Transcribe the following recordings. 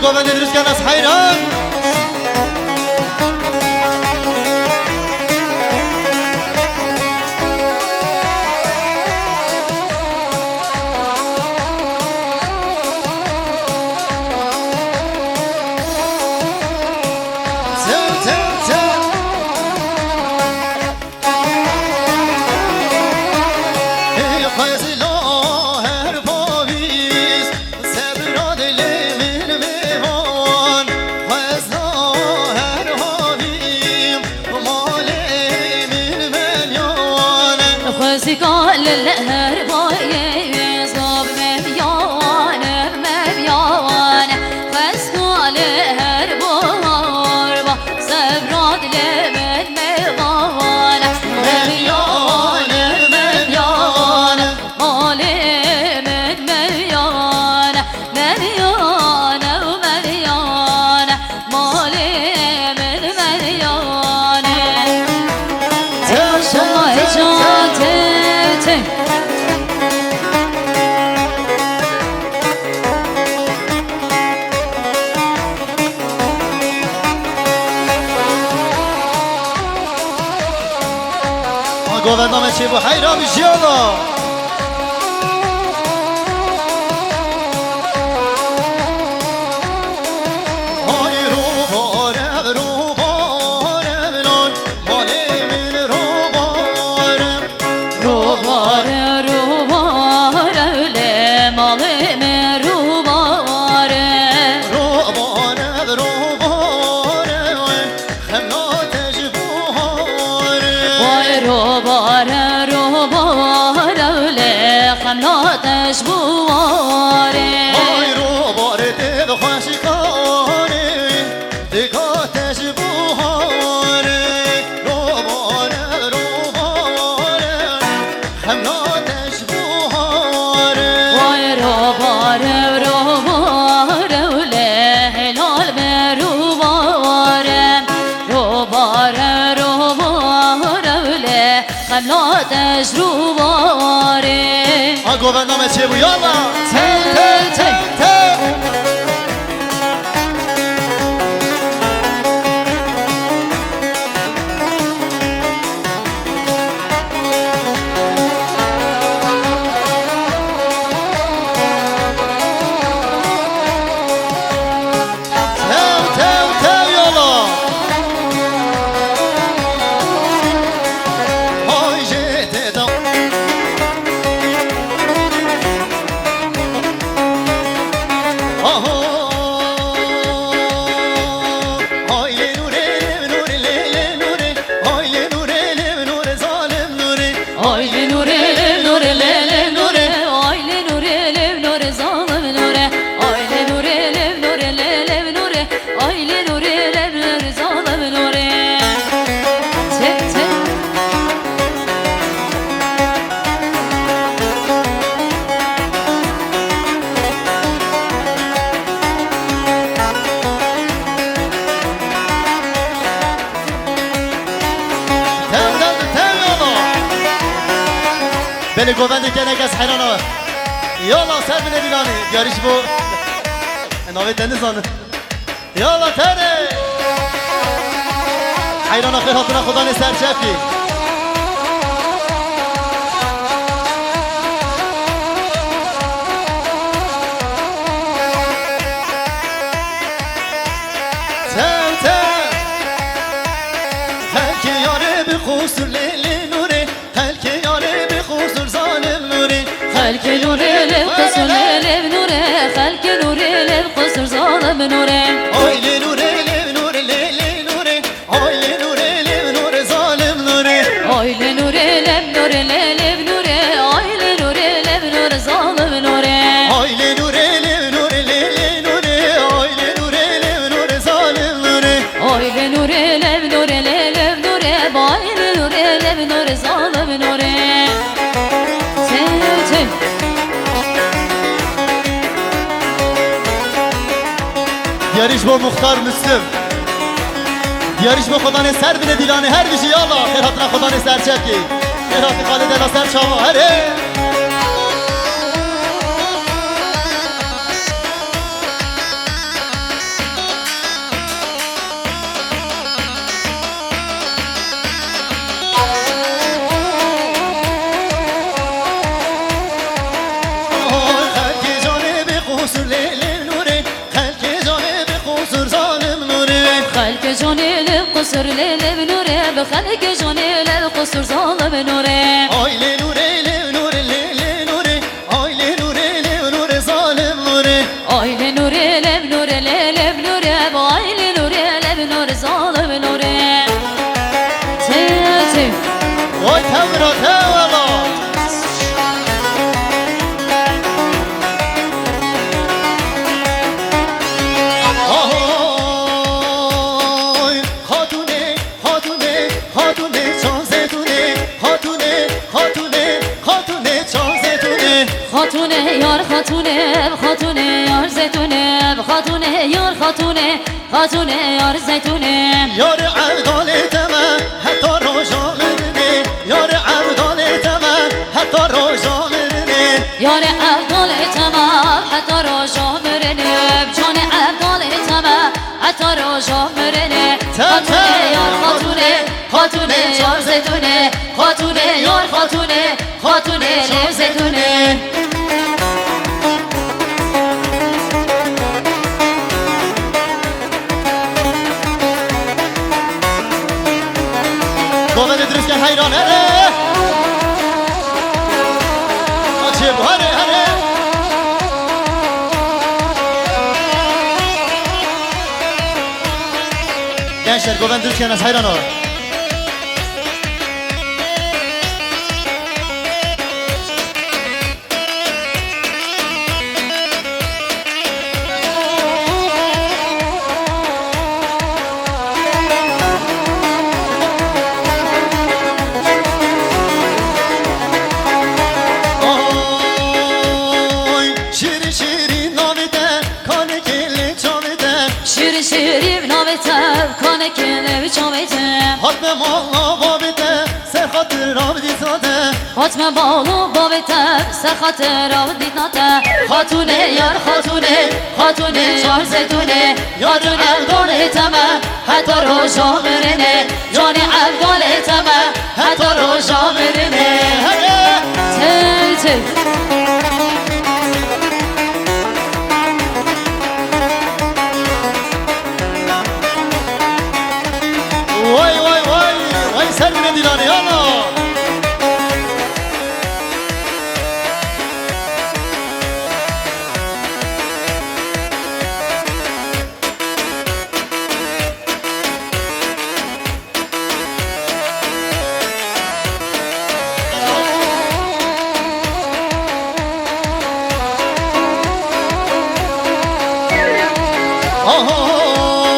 گوهند درست کن از حیران قال الهرباية صوب مبيانة مبيانة بس قال الهرباية سبراد لمن مبيانة مبيانة مبيانة مالي من مبيانة مبيانة ومبيانة مالي من مبيانة گوهندام چی بو حیران جیالا تشبواره آی رو باره دل خوشی کاره دیگه تشبواره رو باره همنا تشبواره وای رو باره وله هلال به رو باره وله خملا تشبواره گوهندام چی بو یالا بله گوهند که نکس حیران ها یالا سر بینه دیلانی بیاریش بو ناوی تنیزانه یالا تنه حیران ها خیر حاطونه خدا نسر چفی هلکی یاره به خسر لیلی نوره هلکی یاره به خسر ظالم نوره خلق نوره للقصر ليل نوره خلق نوره للقصر ظالم نوره آیل نوره لیل نوره لیلی نوره آیل نوره لیل نوره ظالم نوره آیل نوره لب نوره لیل نوره آیل نوره لب نوره ظالم نوره آیل نوره لیل نوره لیلی نوره آیل نوره لیل نوره ظالم نوره آیل نوره لب نوره لیل نوره آیل نوره لب نوره ظالم نوره دیاریش با مختار مسلم دیاریش با خدا نه سر بینه دیلانه هر بیشی یالا خیر حاطنا خدا نه سر چکی خیر حاطی خالد الا سر شما هره جوني للقصر ليلة بنوري بخلق جوني للقصر ظالم نوري Ay le nure le nure le le nure Ay le nure le nure zalim nure Aile nuri lev nuri lev nuri Aile nuri lev nuri zalim nuri Tevzi Vay tevra tevla Ay Hatune hatune hatune çan zeytune Hatune hatune hatune çan zeytune Hatune yar hatune Hatune yar zeytune Hatune yar hatune Hatune yar zeytune Yar evdal eteme hatta roja mirne Yar evdal eteme hatta roja mirne Yar evdal etema Hatta roja mürene Cane evdal etema Hatta roja mürene Hatune yar hatune Hatune yar zeytune Hatune yar hatune Hatune lev zeytune Gomen ediriz ki hayran hele Açı bu hare hare Gençler Gomen ediriz ki hayran ol Şirin navete Kanekine çavete Hatme malla babete Serhatır abdi zade Hatme bağlı babete Serhatır abdi nate Hatune yar hatune Hatune yar zeytune Hatune evdal eteme Hatta roja mürene Cane evdal eteme Hatta roja mürene Tel tel Vay vay vay Vay sevgine dilane yana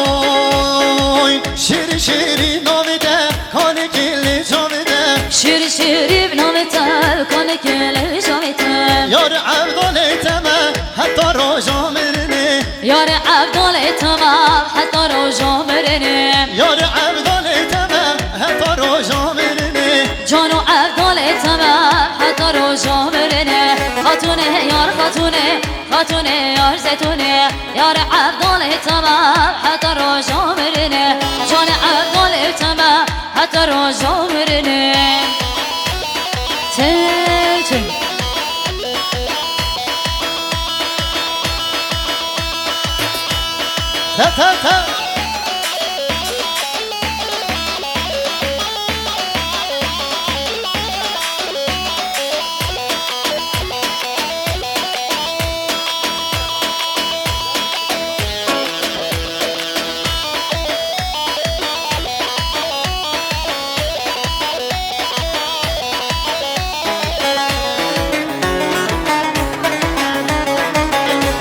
Ahoy şiri şiri navide kane kirli camide Şirin navete Kanekine çavete Yar evdal eteme hatta roja mirne Yar evdal eteme Hatta roja mürene Yar evdal eteme hatta roja mirne Cano evdal eteme Hatta roja mürene Hatune yar hatune Hatune yar zeytune Yar evdal eteme Hatta roja mürene Cane evdal eteme Hatta roja mürene Tel tel Ta ta ta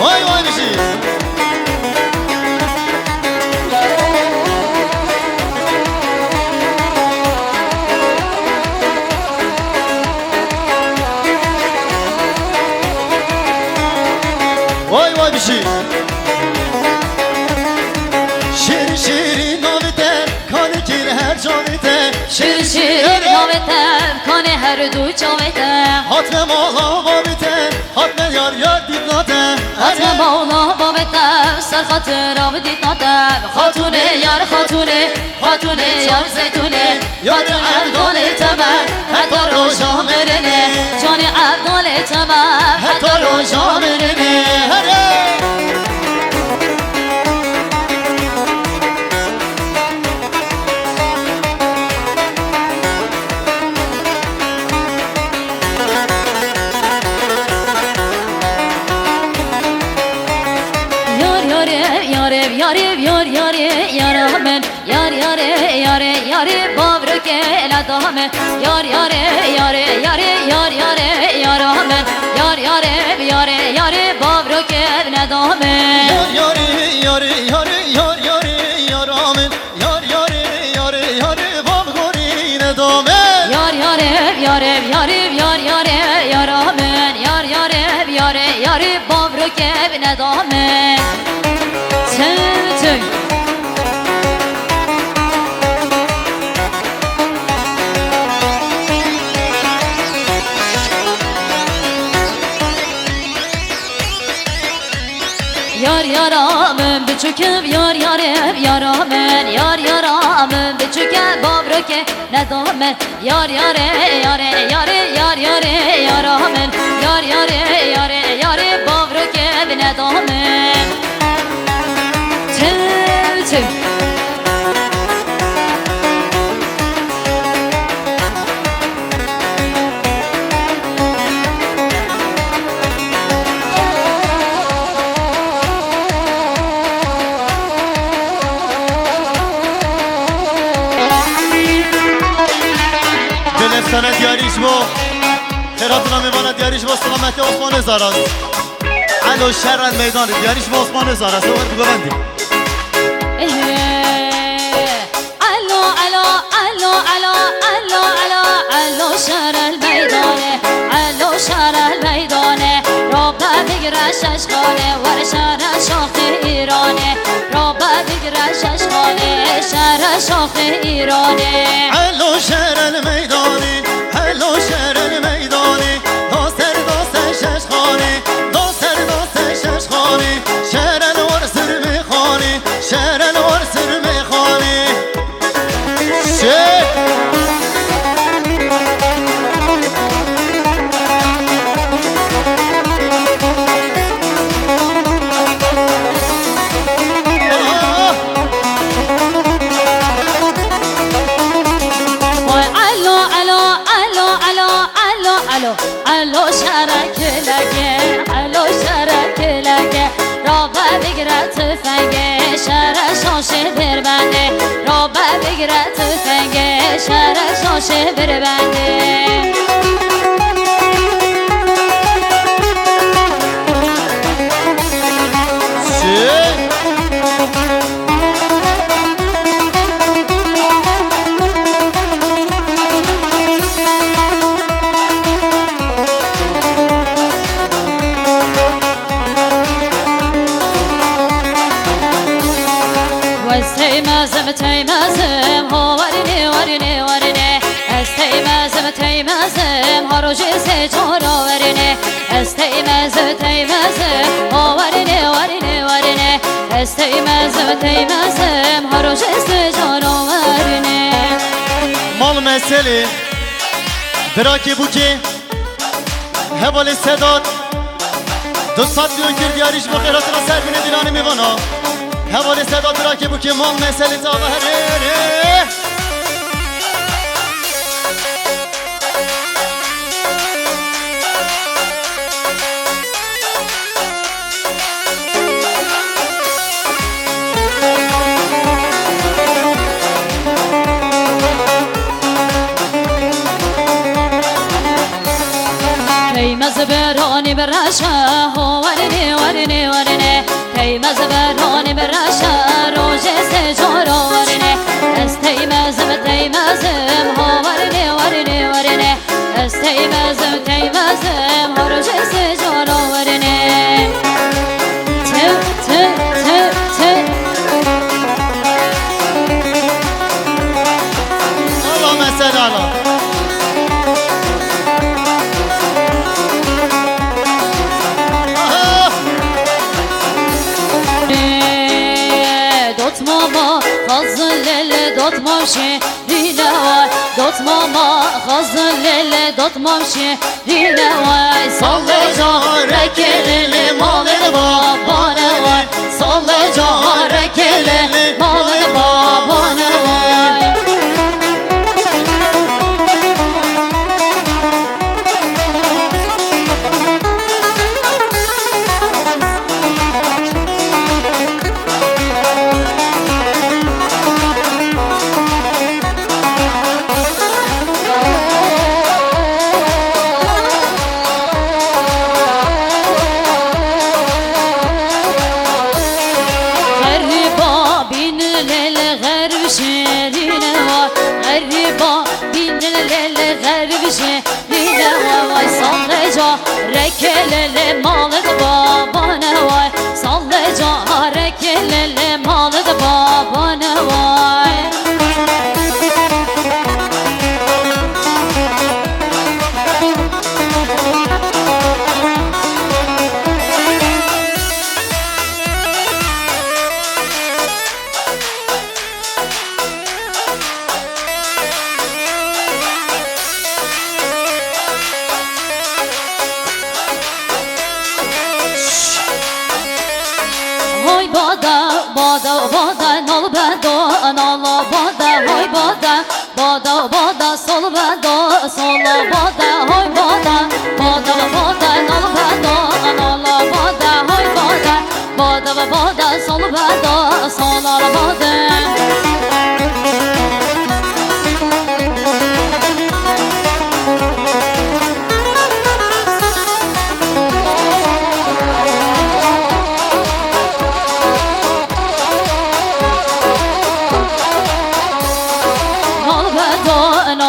Vay vay bir şey Vay vay bir şey Şiri şiri navite kane kir her canite Şirin navete Kane her du çavete Hatme mala babite Hatme yar yar dinlate Hatme bağla babete Serhatır abdi nate Hatune yar hatune Hatune yar zeytune Hatune evdal eteme Hatta roja mürene Cane evdal eteme Hatta roja mürene yari yar yari yaramen yar yari yari yari bavreke la damen yar yari yari yari yar yari yaramen yar yari yari yari bavreke la damen Yar yari yari yari yar yari yaramen yar yari yari yari babgori ne damen yar yari yari yari yar yari yaramen yar yari yari yari bavreke la damen Tüm Yar yaramın büçüküm yar yarım yaramın yar yaramın büçüküm bavrake ne damen yar yare yare yare yar yare yaramın yar yare yare yare bavrake ne damen Tüm Sana diyariş bu Heratına mevana diyariş bu Selameti Osmanlı zaraz Alo şerren meydanı diyariş bu Osmanlı zaraz Var bu bendi Alo alo alo alo alo alo alo şerel meydane alo şerel meydane Rabbe bigre şeşkane var şerel şahı İrane Rabbe bigre şeşkane şerel şahı İrane Alo şerel meydanı Alo şerel meydanı Doser doser şeşkhane Doser doser şeşkhane Şerel var sürme khane Şerel var sürme khane Şeş Alo şerak lege, alo şerak lege Rabbe bigre tüfenge, şere şaşı bir bende Rabbe bigre tüfenge, şere şaşı bir bende Teymezim ho varine varine varine Es teymezim haroji se çora varine Es teymezim ho varine varine varine Es teymezim haroji se çora varine Mal mesele Draki buki Hevali sedat Dostat bir önkür diyariş bu kıratına serpine dilani mi bana Hevali sedat draki buki mal mesele tava herere Teymez berani berşa ho varine varine varine Teymez berani berşa roje se çora varine Es teymezim ho varine varine varine Es teymezim ho roje se çora varine Tı Allah mesele Allah dotmam şehrine vay Dotmama hazın lele dotmam şehrine vay Sallaca rekeleli malını babana vay Sallaca rekeleli malını babana vay kelele malı da babana vay Salle care kelele malı da babana vay Hoy bada, bada, bada, nol bado, nol bada, hoy bada, bada, bada, sol bado, sol bada, hoy bada, bada, bada, nol bado, nol bada, hoy bada, bada, bada, sol bado, sol bada.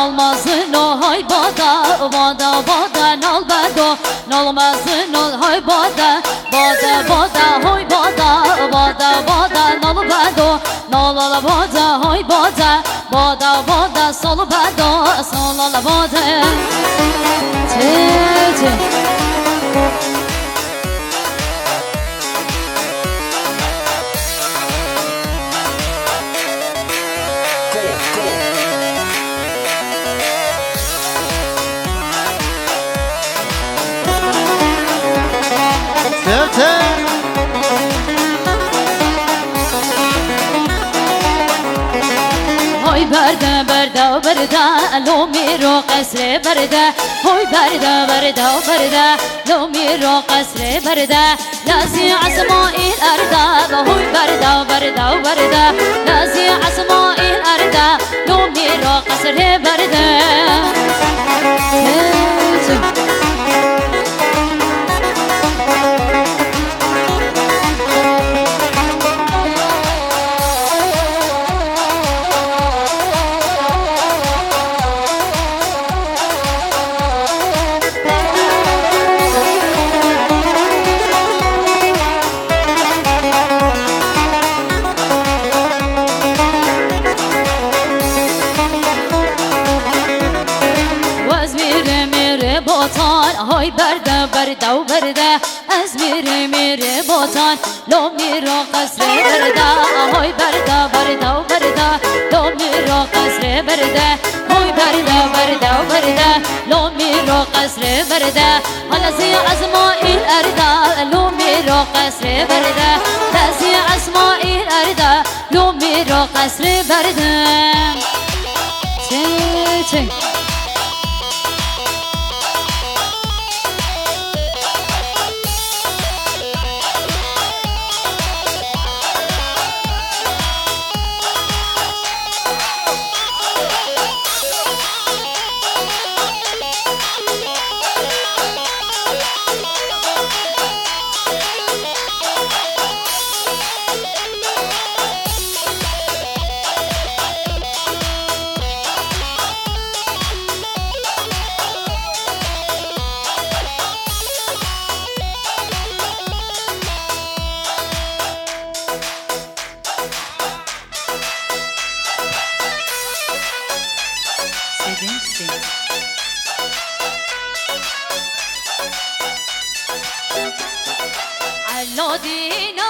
Olmasın o hay bada, bada, bada, nol bado Olmasın o hay bada, bada, bada, hoy bada, bada, bada, nol bado Nol bada, hoy bada, bada, bada, sol bado, sol bada Sevte Hoy berde berda berda lo miro qasre berda Hoy berda berda berda lo miro qasre berda Lazi asma'il arda Hoy berda berda berda Lazi asma'il arda lo miro qasre berda botan Hoy berda berda و berda از میره botan لو میرو قصر berda Hoy berda berda و berda لو میرو قصر berda Hoy berda berda و berda لو میرو قصر berda لازی اسماعیل اردا لو میرو قصر berda لازی اسماعیل اردا لو میرو قصر berda چه I know the